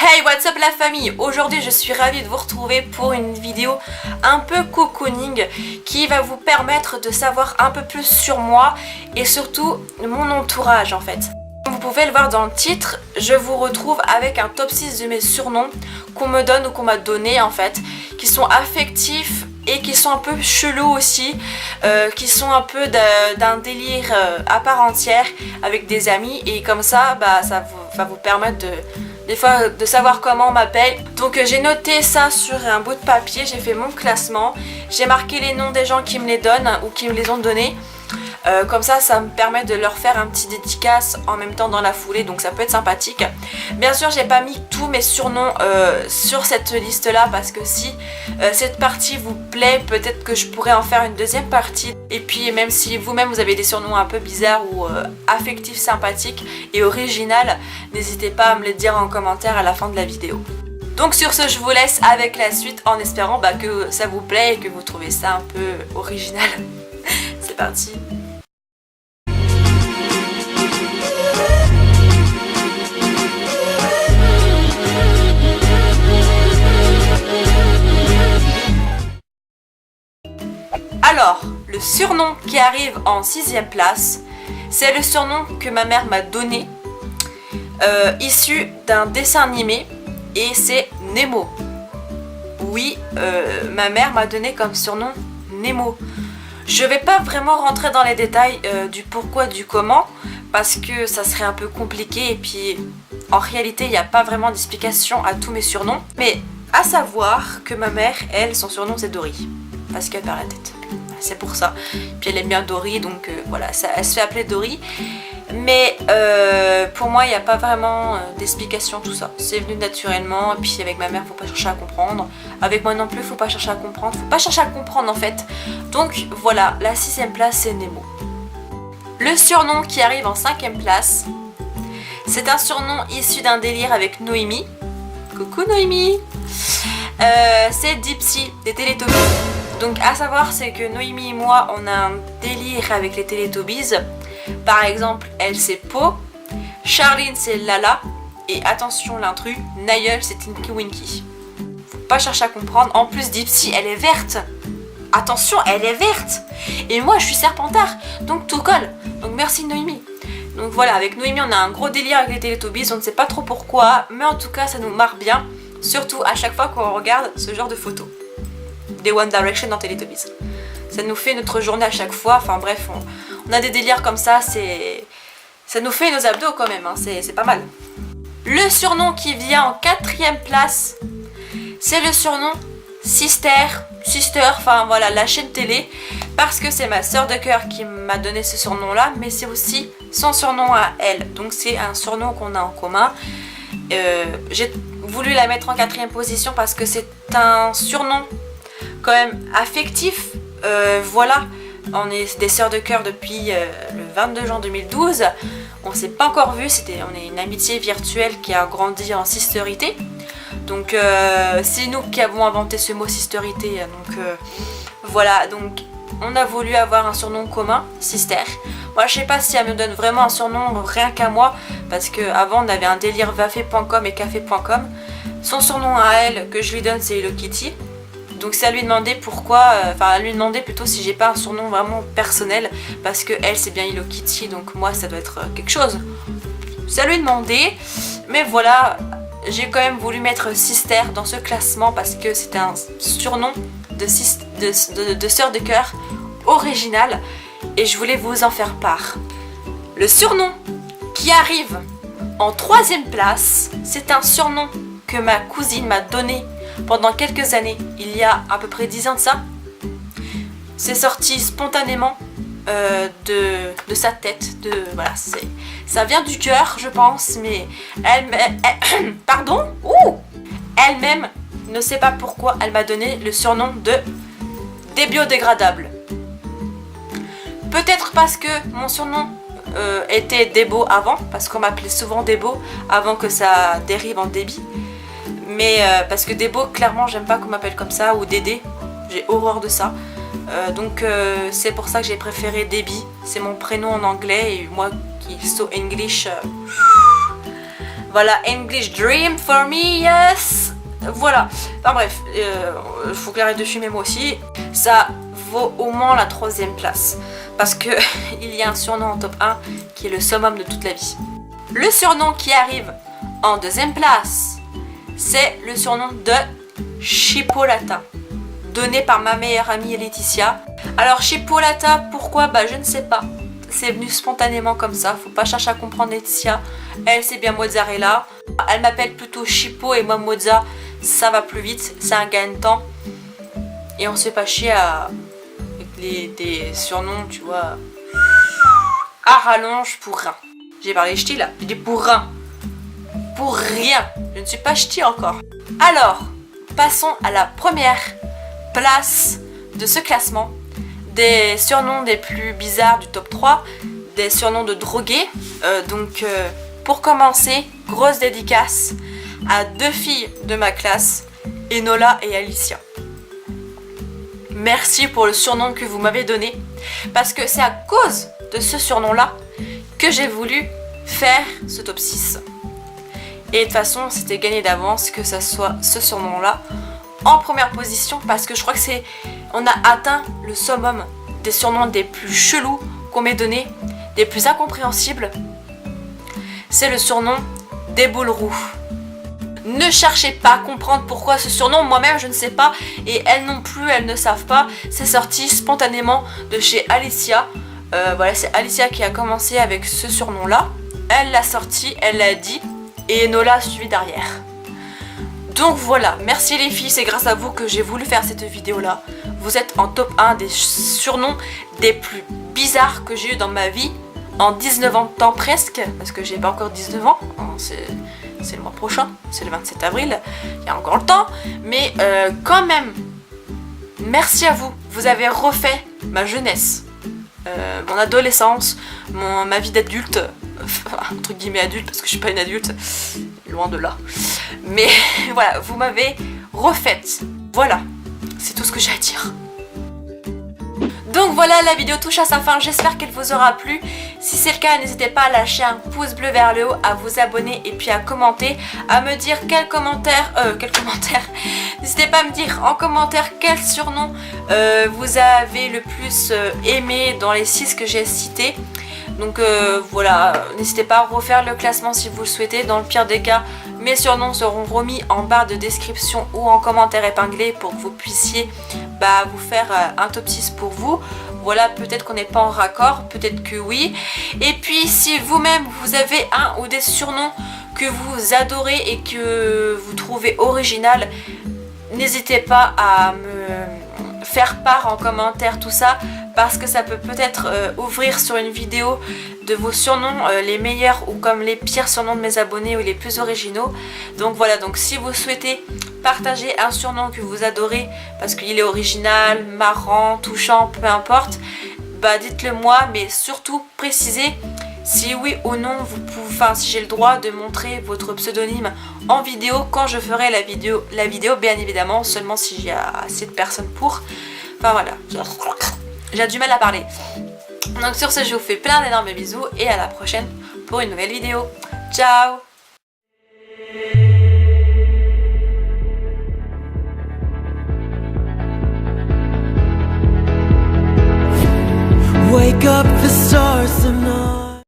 Hey, what's up la famille? Aujourd'hui je suis ravie de vous retrouver pour une vidéo un peu cocooning qui va vous permettre de savoir un peu plus sur moi et surtout mon entourage en fait. Comme vous pouvez le voir dans le titre, je vous retrouve avec un top 6 de mes surnoms qu'on me donne ou qu'on m'a donné en fait, qui sont affectifs et qui sont un peu chelous aussi, qui sont un peu d'un délire à part entière avec des amis, et comme ça, ça va vous permettre des fois de savoir comment on m'appelle. Donc j'ai noté ça sur un bout de papier, j'ai fait mon classement, j'ai marqué les noms des gens qui me les donnent ou qui me les ont donnés. Comme ça, ça me permet de leur faire un petit dédicace en même temps dans la foulée, donc ça peut être sympathique. Bien sûr, j'ai pas mis tous mes surnoms sur cette liste là parce que si cette partie vous plaît, peut-être que je pourrais en faire une deuxième partie. Et puis même si vous-même vous avez des surnoms un peu bizarres ou affectifs, sympathiques et original, n'hésitez pas à me les dire en commentaire à la fin de la vidéo. Donc sur ce, je vous laisse avec la suite en espérant que ça vous plaît et que vous trouvez ça un peu original. C'est parti. Alors, le surnom qui arrive en 6ème place, c'est le surnom que ma mère m'a donné, issu d'un dessin animé, et c'est Nemo. Oui, ma mère m'a donné comme surnom Nemo. Je vais pas vraiment rentrer dans les détails du pourquoi, du comment, parce que ça serait un peu compliqué, et puis en réalité il n'y a pas vraiment d'explication à tous mes surnoms. Mais à savoir que ma mère, elle, son surnom c'est Dory, parce qu'elle perd la tête. C'est pour ça. Puis elle aime bien Dory, donc voilà, elle se fait appeler Dory. Mais pour moi, il n'y a pas vraiment d'explication tout ça. C'est venu naturellement, et puis avec ma mère, faut pas chercher à comprendre. Avec moi non plus, faut pas chercher à comprendre. Faut pas chercher à comprendre en fait. Donc voilà, la 6ème place, c'est Nemo. Le surnom qui arrive en 5ème place, c'est un surnom issu d'un délire avec Noémie. Coucou Noémie. C'est Dipsy des Télétobies. Donc à savoir, c'est que Noémie et moi, on a un délire avec les Télétobies. Par exemple, elle c'est Po, Charline c'est Lala, et attention l'intrus, Naël c'est Tinky Winky. Faut pas chercher à comprendre. En plus, Dipsy elle est verte. Attention, elle est verte. Et moi je suis Serpentard, donc tout colle. Donc merci Noémie. Donc voilà, avec Noémie on a un gros délire avec les Télétobies, on ne sait pas trop pourquoi, mais en tout cas ça nous marre bien. Surtout à chaque fois qu'on regarde ce genre de photos des One Direction dans Teletubbies. Ça nous fait notre journée à chaque fois, enfin bref, on a des délires comme ça, ça nous fait nos abdos quand même, hein. C'est pas mal. Le surnom qui vient en 4ème place, c'est le surnom Sister, enfin voilà, la chaîne télé, parce que c'est ma soeur de cœur qui m'a donné ce surnom là, mais c'est aussi son surnom à elle, donc c'est un surnom qu'on a en commun. J'ai voulu la mettre en 4ème position parce que c'est un surnom quand même affectif. Voilà, on est des sœurs de cœur depuis le 22 juin 2012. On s'est pas encore vu, on est une amitié virtuelle qui a grandi en sisterité. Donc c'est nous qui avons inventé ce mot sisterité. Donc voilà, donc on a voulu avoir un surnom commun, Sister. Moi je sais pas si elle me donne vraiment un surnom rien qu'à moi, parce qu'avant on avait un délire vafé.com et café.com. Son surnom à elle que je lui donne c'est Hello Kitty. Donc c'est à lui demander pourquoi, à lui demander plutôt si j'ai pas un surnom vraiment personnel, parce que elle c'est bien Hello Kitty, donc moi ça doit être quelque chose. C'est à lui demander, mais voilà, j'ai quand même voulu mettre Sister dans ce classement parce que c'était un surnom de sœur de cœur original et je voulais vous en faire part. Le surnom qui arrive en 3ème place, c'est un surnom que ma cousine m'a donné pendant quelques années, il y a à peu près 10 ans de ça. C'est sorti spontanément de sa tête, voilà, ça vient du cœur je pense, mais elle-même ne sait pas pourquoi elle m'a donné le surnom de débiodégradable. Peut-être parce que mon surnom était Débo avant, parce qu'on m'appelait souvent Débo avant que ça dérive en débit. Mais parce que Débo, clairement j'aime pas qu'on m'appelle comme ça, ou Dédé, j'ai horreur de ça. Donc c'est pour ça que j'ai préféré Déby, c'est mon prénom en anglais et moi qui so English, Voilà, English Dream for me, yes. Voilà, enfin bref, faut que j'arrête de fumer moi aussi. Ça vaut au moins la 3e place. Parce que il y a un surnom en top 1 qui est le summum de toute la vie. Le surnom qui arrive en 2e place, c'est le surnom de Chipolata, donné par ma meilleure amie Laetitia. Alors Chipolata, pourquoi? Bah je ne sais pas. C'est venu spontanément comme ça, faut pas chercher à comprendre Laetitia. Elle c'est bien mozzarella. Elle m'appelle plutôt Chipo et moi Mozza, ça va plus vite, c'est un gain de temps. Et on se fait pas chier avec des surnoms, tu vois. À rallonge pour rien. J'ai parlé ch'ti là, j'ai dit pour rien. Pour rien, je ne suis pas ch'ti encore. Alors, passons à la première place de ce classement. Des surnoms des plus bizarres du top 3, des surnoms de drogués. Pour commencer, grosse dédicace à 2 filles de ma classe, Enola et Alicia. Merci pour le surnom que vous m'avez donné, parce que c'est à cause de ce surnom-là que j'ai voulu faire ce top 6. Et de toute façon, c'était gagné d'avance que ça soit ce surnom-là en première position, parce que je crois que on a atteint le summum des surnoms des plus chelous qu'on m'ait donné, des plus incompréhensibles. C'est le surnom des boules roues. Ne cherchez pas à comprendre pourquoi ce surnom, moi-même je ne sais pas, et elles non plus, elles ne savent pas. C'est sorti spontanément de chez Alicia. Voilà, c'est Alicia qui a commencé avec ce surnom-là. Elle l'a sorti, elle l'a dit, et Enola a suivi derrière. Donc voilà, merci les filles, c'est grâce à vous que j'ai voulu faire cette vidéo là. Vous êtes en top 1 des surnoms des plus bizarres que j'ai eu dans ma vie. En 19 ans de temps presque, parce que j'ai pas encore 19 ans, c'est le mois prochain, c'est le 27 avril, il y a encore le temps. Mais quand même, merci à vous, vous avez refait ma jeunesse, mon adolescence, ma vie d'adulte, entre guillemets adulte parce que je suis pas une adulte, loin de là. Mais voilà, vous m'avez refaite. Voilà, c'est tout ce que j'ai à dire. Donc voilà, la vidéo touche à sa fin, j'espère qu'elle vous aura plu. Si c'est le cas, n'hésitez pas à lâcher un pouce bleu vers le haut, à vous abonner et puis à commenter, à me dire quel commentaire, n'hésitez pas à me dire en commentaire quel surnom vous avez le plus aimé dans les 6 que j'ai cités. Donc voilà, n'hésitez pas à refaire le classement si vous le souhaitez. Dans le pire des cas, mes surnoms seront remis en barre de description ou en commentaire épinglé pour que vous puissiez vous faire un top 6 pour vous. Voilà, peut-être qu'on n'est pas en raccord, peut-être que oui. Et puis si vous-même vous avez un ou des surnoms que vous adorez et que vous trouvez original, n'hésitez pas à me faire part en commentaire tout ça, parce que ça peut peut-être ouvrir sur une vidéo de vos surnoms, les meilleurs ou comme les pires surnoms de mes abonnés ou les plus originaux. Donc voilà, donc si vous souhaitez partager un surnom que vous adorez parce qu'il est original, marrant, touchant, peu importe, dites-le moi, mais surtout précisez si oui ou non vous pouvez, si j'ai le droit de montrer votre pseudonyme en vidéo quand je ferai la vidéo bien évidemment, seulement si j'ai assez de personnes pour. Enfin voilà, j'ai du mal à parler. Donc sur ce, je vous fais plein d'énormes bisous et à la prochaine pour une nouvelle vidéo. Ciao! Wake up the stars tonight.